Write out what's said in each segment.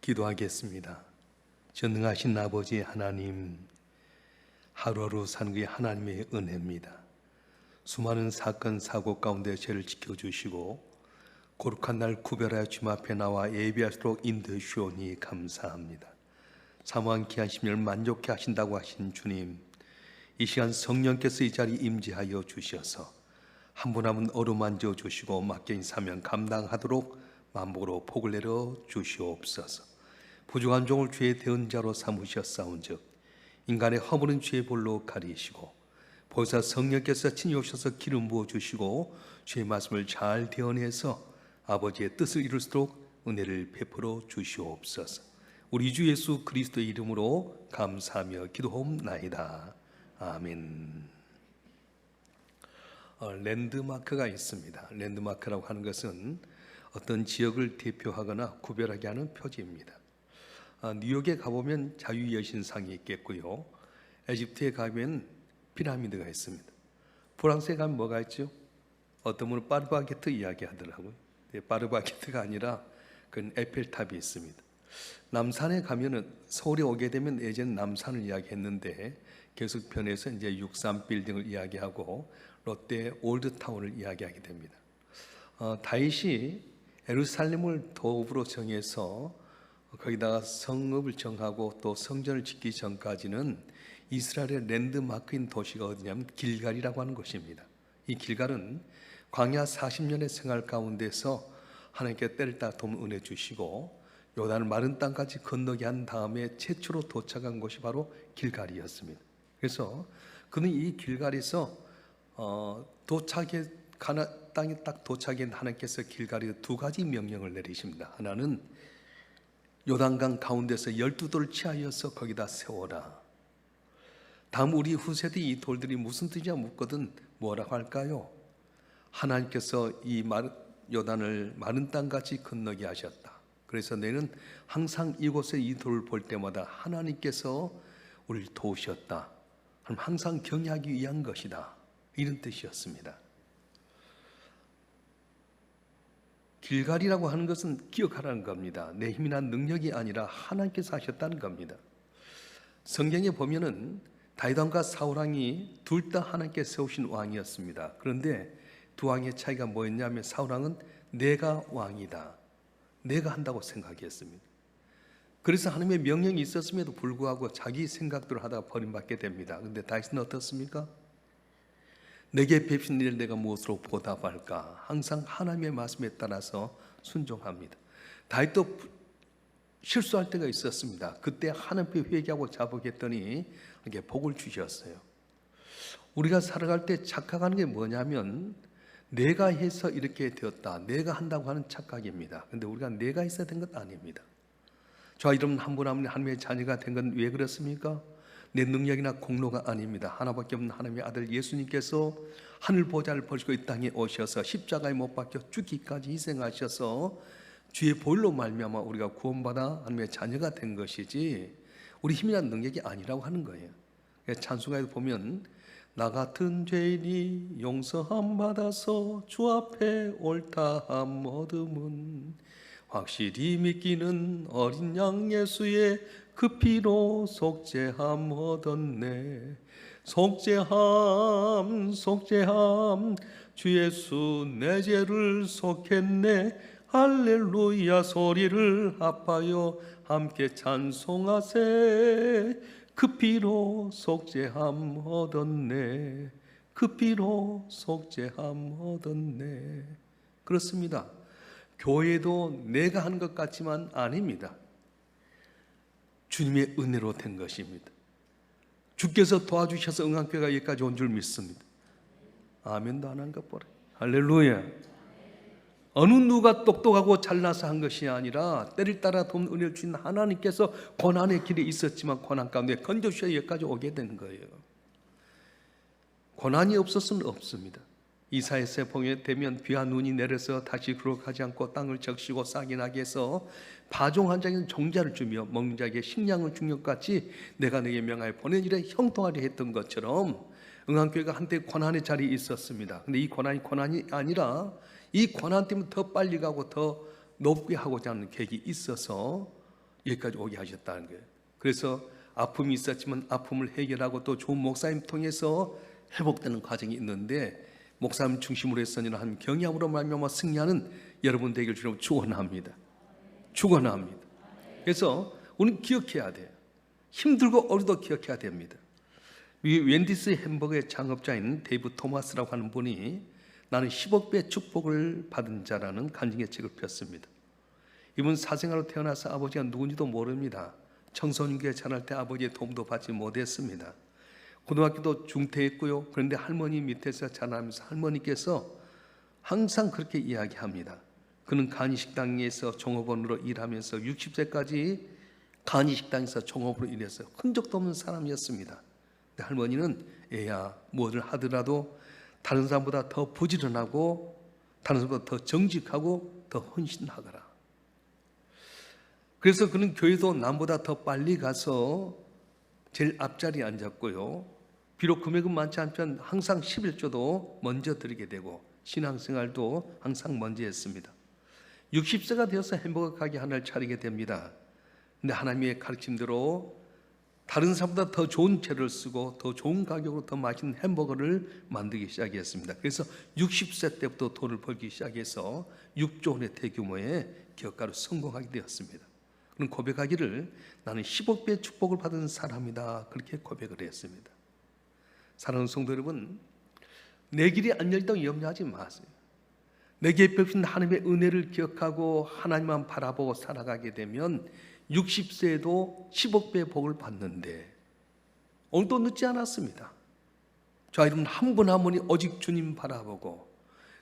기도하겠습니다. 전능하신 아버지 하나님, 하루하루 사는 게 하나님의 은혜입니다. 수많은 사건 사고 가운데 저를 지켜주시고 거룩한 날 구별하여 주님 앞에 나와 예배할수록 인도해 주오니 감사합니다. 사모한 귀한 심령을 만족해 하신다고 하신 주님, 이 시간 성령께서 이 자리에 임재하여 주셔서 한 분 한 분 어루만져 주시고 맡겨진 사명 감당하도록 만복으로 복을 내려 주시옵소서. 부족한 종을 주의 대언자로 삼으셨사온즉 인간의 허물은 주의 볼로 가리시고 보혜사 성령께서 친히 오셔서 기름 부어 주시고 주의 말씀을 잘 대언해서 아버지의 뜻을 이룰수록 은혜를 베풀어 주시옵소서. 우리 주 예수 그리스도의 이름으로 감사하며 기도하옵나이다. 아멘. 랜드마크가 있습니다. 랜드마크라고 하는 것은 어떤 지역을 대표하거나 구별하게 하는 표지입니다. 뉴욕에 가보면 자유여신상이 있겠고요. 에집트에 가면 피라미드가 있습니다. 프랑스에 가면 뭐가 있죠? 어떤 분은 파르바게트 이야기하더라고요. 파르바게트가 아니라 그건 에펠탑이 있습니다. 남산에 가면은 서울에 오게 되면 예전 남산을 이야기했는데 계속 변해서 이제 63 빌딩을 이야기하고 롯데 올드타운을 이야기하게 됩니다. 다윗이 예루살렘을 도읍으로 정해서 거기다가 성읍을 정하고 또 성전을 짓기 전까지는 이스라엘의 랜드마크인 도시가 어디냐면 길갈이라고 하는 곳입니다. 이 길갈은 광야 40년의 생활 가운데서 하나님께 때를 따라 도움 은혜 주시고 요단을 마른 땅까지 건너게 한 다음에 최초로 도착한 곳이 바로 길갈이었습니다. 그래서 그는 이 길갈에서 땅에 딱 도착한 하나님께서 길갈에 두 가지 명령을 내리십니다. 하나는 요단강 가운데서 12돌을 취하여서 거기다 세워라. 다음 우리 후세대 이 돌들이 무슨 뜻이냐 묻거든 뭐라고 할까요? 하나님께서 이 요단을 마른 땅같이 건너게 하셨다. 그래서 너희는 항상 이곳에 이 돌을 볼 때마다 하나님께서 우리를 도우셨다. 항상 경외하기 위한 것이다. 이런 뜻이었습니다. 길갈이라고 하는 것은 기억하라는 겁니다. 내 힘이나 능력이 아니라 하나님께서 하셨다는 겁니다. 성경에 보면은 다윗왕과 사울왕이 둘 다 하나님께 세우신 왕이었습니다. 그런데 두 왕의 차이가 뭐였냐면 사울왕은 내가 왕이다. 내가 한다고 생각했습니다. 그래서 하나님의 명령이 있었음에도 불구하고 자기 생각대로 하다가 버림받게 됩니다. 그런데 다윗은 어떻습니까? 내게 베푸신 일을 내가 무엇으로 보답할까? 항상 하나님의 말씀에 따라서 순종합니다. 다윗도 실수할 때가 있었습니다. 그때 하나님께 회개하고 자복했더니 이게 복을 주셨어요. 우리가 살아갈 때 착각하는 게 뭐냐면 내가 해서 이렇게 되었다. 내가 한다고 하는 착각입니다. 그런데 우리가 내가 있어야 된 것 아닙니다. 저와 여러분 한 분 한 분이 하나님의 자녀가 된 건 왜 그렇습니까? 내 능력이나 공로가 아닙니다. 하나밖에 없는 하나님의 아들 예수님께서 하늘 보좌를 버리시고 이 땅에 오셔서 십자가에 못 박혀 죽기까지 희생하셔서 주의 보혈로 말미암아 우리가 구원받아 하나님의 자녀가 된 것이지 우리 힘이나 능력이 아니라고 하는 거예요. 찬송가에도 보면 나 같은 죄인이 용서함 받아서 주 앞에 옳다함 얻음은 확실히 믿기는 어린 양 예수의 그 피로 속죄함 얻었네. 속죄함 주 예수 내 죄를 속했네. 할렐루야 소리를 합하여 함께 찬송하세. 그 피로 속죄함 얻었네. 그 피로 속죄함 얻었네. 그렇습니다. 교회도 내가 한 것 같지만 아닙니다. 주님의 은혜로 된 것입니다. 주께서 도와주셔서 응안교회가 여기까지 온 줄 믿습니다. 아멘도 안 한 것 보라. 할렐루야. 어느 누가 똑똑하고 잘나서 한 것이 아니라 때를 따라 돕는 은혜를 주신 하나님께서 고난의 길에 있었지만 고난 가운데 건져주셔서 여기까지 오게 된 거예요. 고난이 없었으면 없습니다. 이사야서 보게 되면 비와 눈이 내려서 다시 그러가지 않고 땅을 적시고 싹이 나게 해서 파종 한 자에게는 종자를 주며 먹는 자에게 식량을 준 것 같이 내가 너에게 명하여 보낸 일에 형통하려 했던 것처럼 응안교회가 한때 고난의 자리에 있었습니다. 근데 이 고난이 아니라 이 고난 때문에 더 빨리 가고 더 높게 하고자 하는 계획이 있어서 여기까지 오게 하셨다는 거예요. 그래서 아픔이 있었지만 아픔을 해결하고 또 좋은 목사님 통해서 회복되는 과정이 있는데, 목사님 중심으로 했으니라 하는 경향으로 말미암아 승리하는 여러분 되길 주로 축원합니다. 축원합니다. 그래서 우리는 기억해야 돼요. 힘들고 어려도 기억해야 됩니다. 이 웬디스 햄버거의 창업자인 데이브 토마스라고 하는 분이 나는 10억 배 축복을 받은 자라는 간증의 책을 폈습니다. 이분 사생아로 태어나서 아버지가 누군지도 모릅니다. 청소년기에 자랄 때 아버지의 도움도 받지 못했습니다. 고등학교도 중퇴했고요. 그런데 할머니 밑에서 자라면서 할머니께서 항상 그렇게 이야기합니다. 그는 간이식당에서 종업원으로 일하면서 60세까지 간이식당에서 종업으로 일해서 흔적도 없는 사람이었습니다. 근데 할머니는 애야, 뭐를 하더라도 다른 사람보다 더 부지런하고 다른 사람보다 더 정직하고 더 헌신하더라. 그래서 그는 교회도 남보다 더 빨리 가서 제일 앞자리에 앉았고요. 비록 금액은 많지 않지만 항상 11조도 먼저 드리게 되고 신앙생활도 항상 먼저 했습니다. 60세가 되어서 햄버거 가게 하나를 차리게 됩니다. 근데 하나님의 가르침대로 다른 사람보다 더 좋은 재료를 쓰고 더 좋은 가격으로 더 맛있는 햄버거를 만들기 시작했습니다. 그래서 60세 때부터 돈을 벌기 시작해서 6조 원의 대규모의 기업가로 성공하게 되었습니다. 그는 고백하기를 나는 10억 배의 축복을 받은 사람이다, 그렇게 고백을 했습니다. 사랑하는 성도 여러분, 내 길이 안 열리다고 염려하지 마세요. 내게 베푸신 하나님의 은혜를 기억하고 하나님만 바라보고 살아가게 되면 60세에도 10억 배의 복을 받는데 오늘도 늦지 않았습니다. 저 여러분 한 분 한 분이 오직 주님 바라보고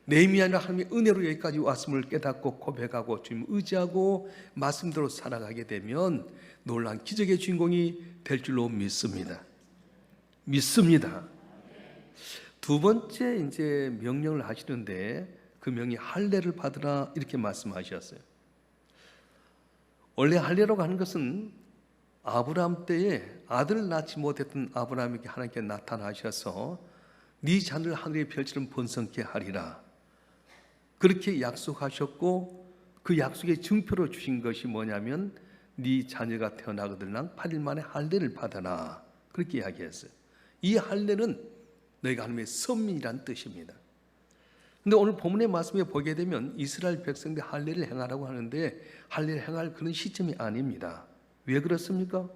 내 힘이 아니라 하나님의 은혜로 여기까지 왔음을 깨닫고 고백하고 주님 의지하고 말씀대로 살아가게 되면 놀라운 기적의 주인공이 될 줄로 믿습니다. 믿습니다. 두 번째 이제 명령을 하시는데 그 명이 할례를 받으라 이렇게 말씀하셨어요. 원래 할례라고 하는 것은 아브라함 때에 아들을 낳지 못했던 아브라함에게 하나님께 나타나셔서 네 자녀를 하늘의 별처럼 번성케 하리라 그렇게 약속하셨고, 그 약속의 증표로 주신 것이 뭐냐면 네 자녀가 태어나거든 8일 만에 할례를 받아라 그렇게 이야기했어요. 이 할례는 너희가 하나님의 선민이란 뜻입니다. 근데 오늘 본문의 말씀에 보게 되면 이스라엘 백성들 할례를 행하라고 하는데 할례를 행할 그런 시점이 아닙니다. 왜 그렇습니까?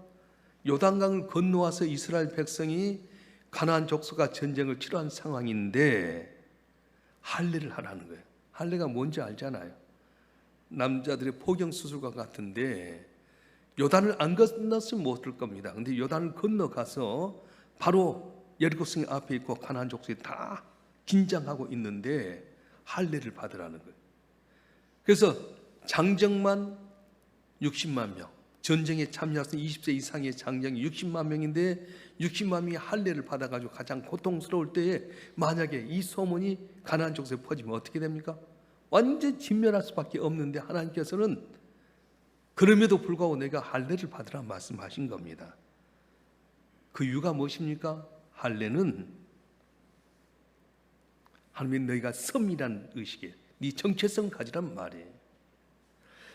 요단강을 건너와서 이스라엘 백성이 가나안 족속과 전쟁을 치러한 상황인데 할례를 하라는 거예요. 할례가 뭔지 알잖아요. 남자들의 포경 수술과 같은데 요단을 안 건넜으면 못 들 겁니다. 근데 요단을 건너가서 바로 여리고성 앞에 있고 가나안 족속이 다 긴장하고 있는데 할례를 받으라는 거예요. 그래서 장정만 60만 명, 전쟁에 참여해서 20세 이상의 장정이 60만 명인데 60만 명이 할례를 받아가지고 가장 고통스러울 때에 만약에 이 소문이 가나안 족속에 퍼지면 어떻게 됩니까? 완전 진멸할 수밖에 없는데 하나님께서는 그럼에도 불구하고 내가 할례를 받으라 말씀하신 겁니다. 그 이유가 무엇입니까? 할례는 하나님 너희가 섬이란 의식에 네 정체성 가지란 말이에요.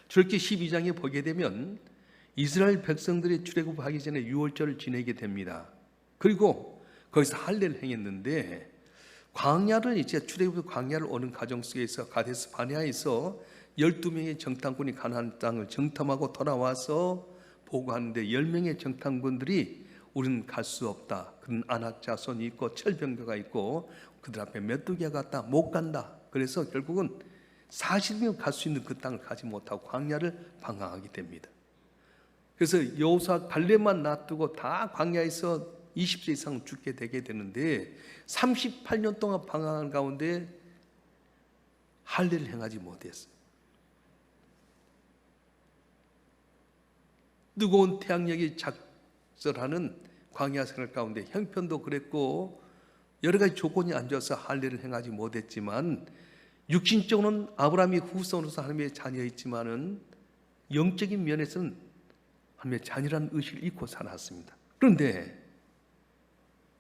출애굽기 12장에 보게 되면 이스라엘 백성들이 출애굽하기 전에 유월절을 지내게 됩니다. 그리고 거기서 할례를 행했는데 광야를 이제 출애굽 광야를 오는 과정 속에서 가데스 바네아에서 12명의 정탐꾼이 가나안 땅을 정탐하고 돌아와서 보고하는데 10명의 정탐꾼들이 우리는 갈 수 없다. 그는 아낙 자손이 있고 철병거가 있고 그들 앞에 메뚜기가 같다. 못 간다. 그래서 결국은 40명 갈 수 있는 그 땅을 가지 못하고 광야를 방황하게 됩니다. 그래서 여호수아 갈렙만 놔두고 다 광야에서 20세 이상 죽게 되게 되는데 38년 동안 방황한 가운데 할례를 행하지 못했어요. 뜨거운 태양력이 작설하는 광야 생활 가운데 형편도 그랬고 여러 가지 조건이 안 좋아서 할례를 행하지 못했지만 육신적으로는 아브라함이 후손으로서 하나님의 자녀였지만은 영적인 면에서는 하나님의 자녀라는 의식을 잊고 살았습니다. 그런데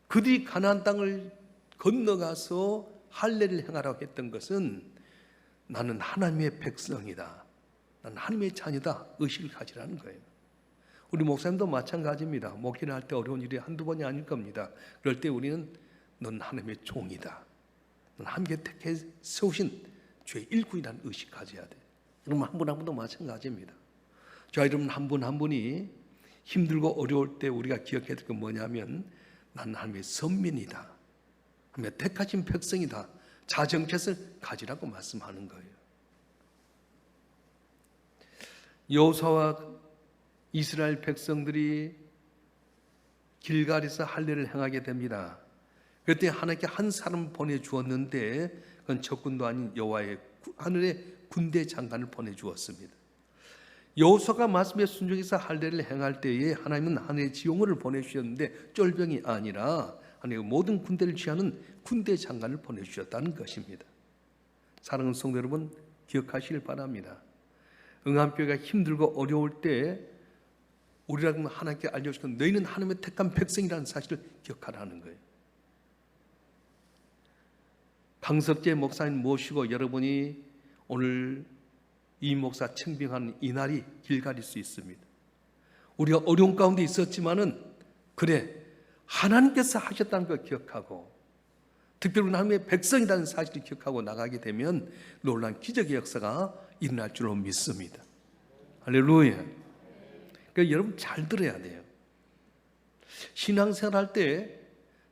그들이 가나안 땅을 건너가서 할례를 행하라고 했던 것은 나는 하나님의 백성이다, 나는 하나님의 자녀다 의식을 가지라는 거예요. 우리 목사님도 마찬가지입니다. 목회를 할 때 어려운 일이 한두 번이 아닐 겁니다. 그럴 때 우리는 넌 하나님의 종이다, 넌 함께 택해 세우신 주의 일꾼이라는 의식 가져야 돼. 여러분 한 분 한 분도 마찬가지입니다. 저 여러분 한 분 한 분이 힘들고 어려울 때 우리가 기억해야 될 건 뭐냐면 나는 하나님의 선민이다, 하나님의 택하신 백성이다, 자정체를 가지라고 말씀하는 거예요. 여호수아와 이스라엘 백성들이 길갈에서 할례를 행하게 됩니다. 그때 하나님께 한 사람 보내주었는데 그건 적군도 아닌 여호와의 하늘의 군대 장관을 보내주었습니다. 여호수아가 말씀에 순종해서 할례를 행할 때에 하나님은 하늘의 지용을 보내주셨는데 쫄병이 아니라 하나님의 모든 군대를 취하는 군대 장관을 보내주셨다는 것입니다. 사랑하는 성도 여러분, 기억하시길 바랍니다. 응암교회가 힘들고 어려울 때 우리라고 하나님께 알려주던 너희는 하나님의 택한 백성이라는 사실을 기억하라는 거예요. 강석재 목사님 모시고 여러분이 오늘 이 목사 청빙하는 이 날이 길갈일 수 있습니다. 우리가 어려운 가운데 있었지만은 그래 하나님께서 하셨다는 걸 기억하고 특별히 하나님의 백성이라는 사실을 기억하고 나가게 되면 놀라운 기적의 역사가 일어날 줄로 믿습니다. 할렐루야. 그러니까 여러분 잘 들어야 돼요. 신앙생활 할 때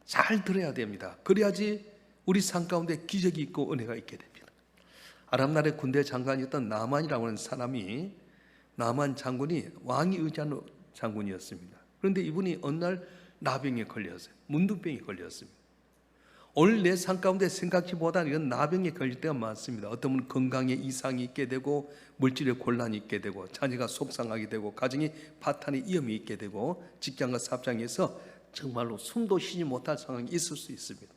잘 들어야 됩니다. 그래야지 우리 삶 가운데 기적이 있고 은혜가 있게 됩니다. 아람 나라의 군대 장관이었던 나만이라고 하는 사람이, 나만 장군이 왕이 의지하는 장군이었습니다. 그런데 이분이 어느 날 나병에 걸렸어요. 문둥병에 걸렸습니다. 오늘 내 삶 가운데 생각지보다 이런 나병에 걸릴 때가 많습니다. 어떤 분은 건강에 이상이 있게 되고 물질의 곤란이 있게 되고 자녀가 속상하게 되고 가정이 파탄의 위험이 있게 되고 직장과 사업장에서 정말로 숨도 쉬지 못할 상황이 있을 수 있습니다.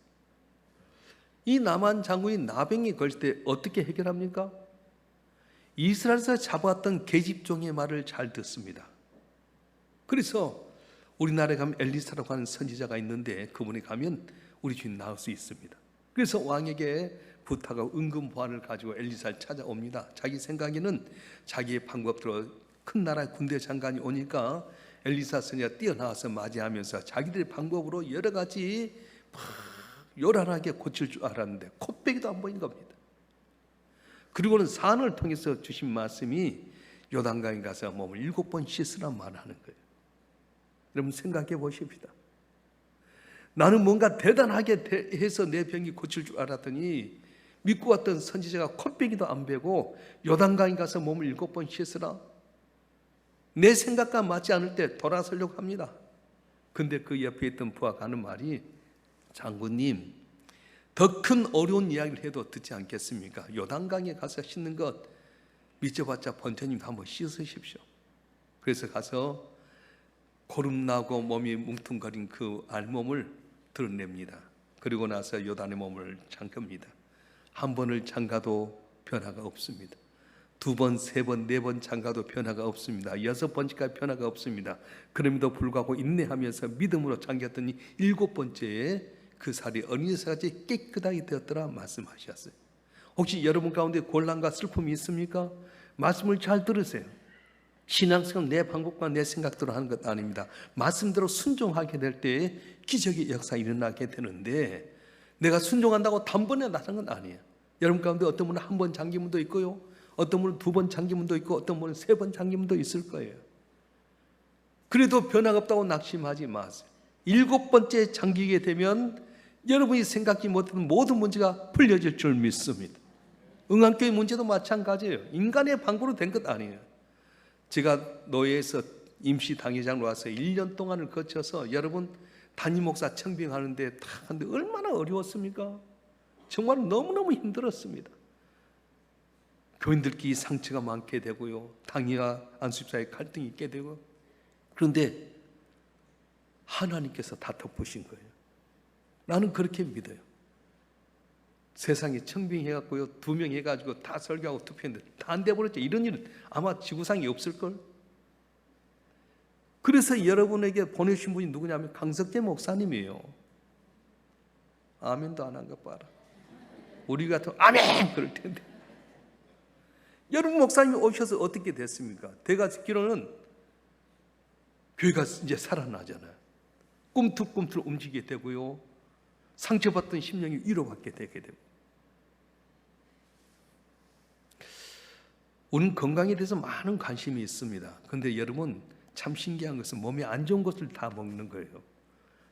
이 나만 장군이 나병에 걸릴 때 어떻게 해결합니까? 이스라엘에서 잡아왔던 계집종의 말을 잘 듣습니다. 그래서 우리나라에 가면 엘리사라고 하는 선지자가 있는데 그분이 가면 우리 주인 나을 수 있습니다. 그래서 왕에게 부탁하고 은근 보안을 가지고 엘리사를 찾아옵니다. 자기 생각에는 자기의 방법대로 큰 나라의 군대 장관이 오니까 엘리사 선지자가 뛰어나와서 맞이하면서 자기들의 방법으로 여러 가지 요란하게 고칠 줄 알았는데 코빼기도 안 보이는 겁니다. 그리고는 산을 통해서 주신 말씀이 요단강에 가서 몸을 7번 씻으라 말하는 거예요. 여러분 생각해 보십시다. 나는 뭔가 대단하게 해서 내 병이 고칠 줄 알았더니 믿고 왔던 선지자가 콧배기도 안 베고 요단강에 가서 몸을 7번 씻으라. 내 생각과 맞지 않을 때 돌아서려고 합니다. 근데 그 옆에 있던 부하가 하는 말이 장군님 더 큰 어려운 이야기를 해도 듣지 않겠습니까? 요단강에 가서 씻는 것 믿어봤자 번제님 한번 씻으십시오. 그래서 가서 거름나고 몸이 뭉퉁거린 그 알몸을 드러냅니다. 그리고 나서 요단의 몸을 잠깁니다. 한 번을 잠가도 변화가 없습니다. 2번, 3번, 4번 잠가도 변화가 없습니다. 6번째까지 변화가 없습니다. 그럼에도 불구하고 인내하면서 믿음으로 잠겼더니 7번째에 그 살이 어린이살같이 깨끗하게 되었더라 말씀하셨어요. 혹시 여러분 가운데 곤란과 슬픔이 있습니까? 말씀을 잘 들으세요. 신앙생활은 내 방법과 내 생각대로 하는 것 아닙니다. 말씀대로 순종하게 될 때 기적의 역사가 일어나게 되는데 내가 순종한다고 단번에 나타난 건 아니에요. 여러분 가운데 어떤 분은 1번 잠긴 분도 있고요, 어떤 분은 2번 잠긴 분도 있고 어떤 분은 3번 잠긴 분도 있을 거예요. 그래도 변화가 없다고 낙심하지 마세요. 7번째 잠기게 되면 여러분이 생각지 못했던 모든 문제가 풀려질 줄 믿습니다. 응암교회 문제도 마찬가지예요. 인간의 방법으로 된 것 아니에요. 제가 노예에서 임시 당회장으로 와서 1년 동안을 거쳐서 여러분 담임 목사 청빙하는데 다 하는데 얼마나 어려웠습니까? 정말 너무너무 힘들었습니다. 교인들끼리 상처가 많게 되고요, 당회와 안수집 사이에 갈등이 있게 되고, 그런데 하나님께서 다 덮으신 거예요. 나는 그렇게 믿어요. 세상에 청빙해갖고요 2명 해가지고 다 설교하고 투표했는데 다 안 돼버렸죠. 이런 일은 아마 지구상에 없을걸. 그래서 여러분에게 보내주신 분이 누구냐면 강석재 목사님이에요. 아멘도 안 한 것 봐라. 우리 같은 아멘 그럴 텐데. 여러분 목사님이 오셔서 어떻게 됐습니까? 제가 듣기로는 교회가 이제 살아나잖아요. 꿈틀꿈틀 움직이게 되고요. 상처받던 심령이 위로받게 되게 되고. 우리는 건강에 대해서 많은 관심이 있습니다. 그런데 여러분 참 신기한 것은 몸에 안 좋은 것을 다 먹는 거예요.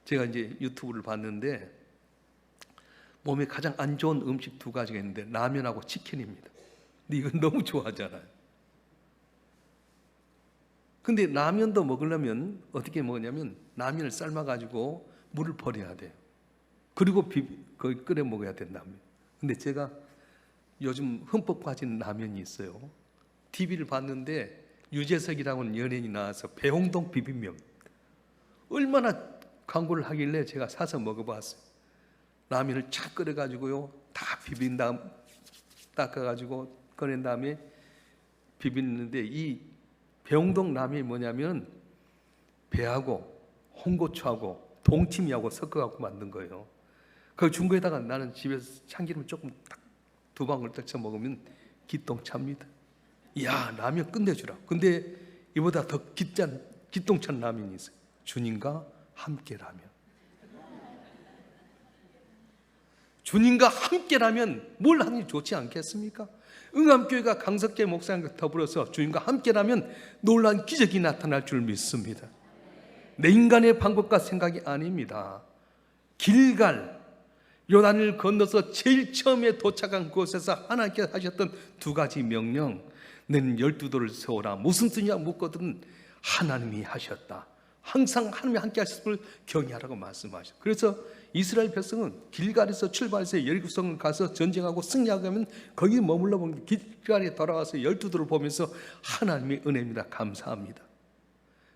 제가 이제 유튜브를 봤는데 몸에 가장 안 좋은 음식 두 가지가 있는데 라면하고 치킨입니다. 근데 이건 너무 좋아하잖아요. 근데 라면도 먹으려면 어떻게 먹냐면 라면을 삶아가지고 물을 버려야 돼요. 그리고 거기 끓여 먹어야 된답니다. 근데 제가 요즘 흠뻑 빠진 라면이 있어요. TV를 봤는데 유재석이라고는 연예인이 나와서 배홍동 비빔면 얼마나 광고를 하길래 제가 사서 먹어봤어요. 라면을 착 끓여가지고요 다 비빈 다음 닦아가지고 꺼낸 다음에 비비는데 이 배홍동 라면이 뭐냐면 배하고 홍고추하고 동치미하고 섞어갖고 만든 거예요. 그 중국에다가 나는 집에서 참기름 조금 딱 두 방울 떡쳐 먹으면 기똥찹니다. 이야 라면 끝내주라. 근데 이보다 더 기똥찬 라면이 있어요. 주님과 함께라면. 주님과 함께라면 뭘 하니 좋지 않겠습니까? 응암교회가 강석재 목사님과 더불어서 주님과 함께라면 놀라운 기적이 나타날 줄 믿습니다. 내 인간의 방법과 생각이 아닙니다. 길갈 요단을 건너서 제일 처음에 도착한 곳에서 하나님께서 하셨던 두 가지 명령, 너는 12돌을 세워라. 무슨 뜻이냐 묻거든 하나님이 하셨다. 항상 하나님이 함께 하셨음을 경외하라고 말씀하셨어요. 그래서 이스라엘 백성은 길갈에서 출발해서 여리고성을 가서 전쟁하고 승리하면 거기 머물러 보면 길갈에 돌아와서 12돌을 보면서 하나님의 은혜입니다. 감사합니다.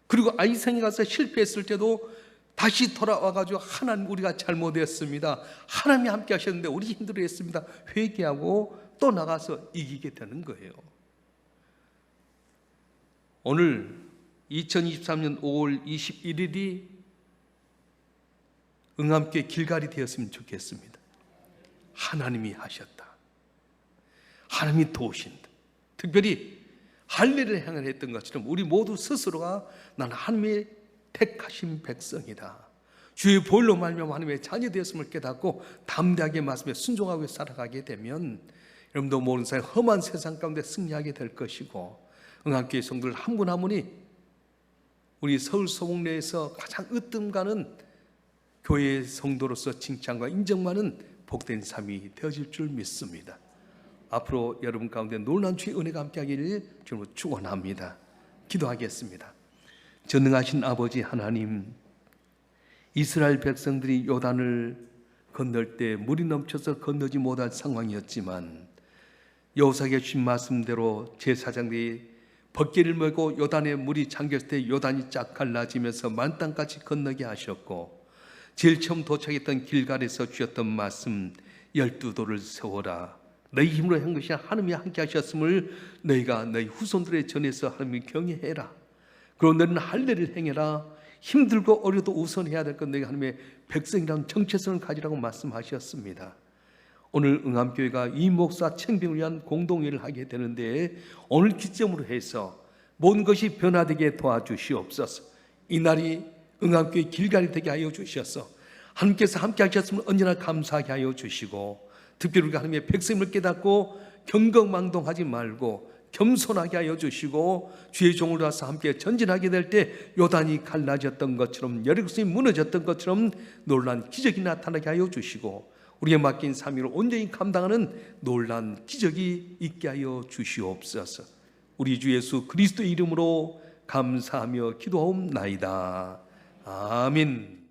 그리고 아이성에 가서 실패했을 때도 다시 돌아와가지고 하나님 우리가 잘못했습니다. 하나님이 함께 하셨는데 우리 힘들어했습니다. 회개하고 또 나가서 이기게 되는 거예요. 오늘 2023년 5월 21일이 응암교회 길갈이 되었으면 좋겠습니다. 하나님이 하셨다. 하나님이 도우신다. 특별히 할례를 행했던 것처럼 우리 모두 스스로가 나는 하나님의 택하신 백성이다. 주의 보혈로 말미암아 하나님의 자녀 되었음을 깨닫고 담대하게 말씀에 순종하고 살아가게 되면 여러분도 모르는 사이 험한 세상 가운데 승리하게 될 것이고 응암교회 성도들 한 분 한 분이 우리 서울 소목내에서 가장 으뜸가는 교회의 성도로서 칭찬과 인정받는 복된 삶이 되어질 줄 믿습니다. 앞으로 여러분 가운데 놀라운 주의 은혜가 함께하기를 주님으로 축원합니다. 기도하겠습니다. 전능하신 아버지 하나님, 이스라엘 백성들이 요단을 건널 때 물이 넘쳐서 건너지 못할 상황이었지만 여호사에게 주신 말씀대로 제사장들이 벗개를 메고 요단에 물이 잠겼을 때 요단이 쫙 갈라지면서 만땅까지 건너게 하셨고 제일 처음 도착했던 길갈에서 주셨던 말씀 12돌을 세워라. 너희 힘으로 한 것이 하나님이 함께 하셨음을 너희가 너희 후손들에 전해서 하나님을 경외해라. 그리고 너희는 할례를 행해라. 힘들고 어려도 우선해야 될 건 너희가 하나님의 백성이라는 정체성을 가지라고 말씀하셨습니다. 오늘 응암교회가 이 목사 청빙을 위한 공동회를 하게 되는데 오늘 기점으로 해서 모든 것이 변화되게 도와주시옵소서. 이날이 응암교회 길갈이 되게 하여 주셔서 하나님께서 함께 하셨음을 언제나 감사하게 하여 주시고 특별히 우리가 하나님의 백성을 깨닫고 경거망동하지 말고 겸손하게 하여 주시고 주의 종을 와서 함께 전진하게 될 때 요단이 갈라졌던 것처럼 여리고성이 무너졌던 것처럼 놀라운 기적이 나타나게 하여 주시고 우리에게 맡긴 삶을 온전히 감당하는 놀라운 기적이 있게 하여 주시옵소서. 우리 주 예수 그리스도의 이름으로 감사하며 기도하옵나이다. 아멘.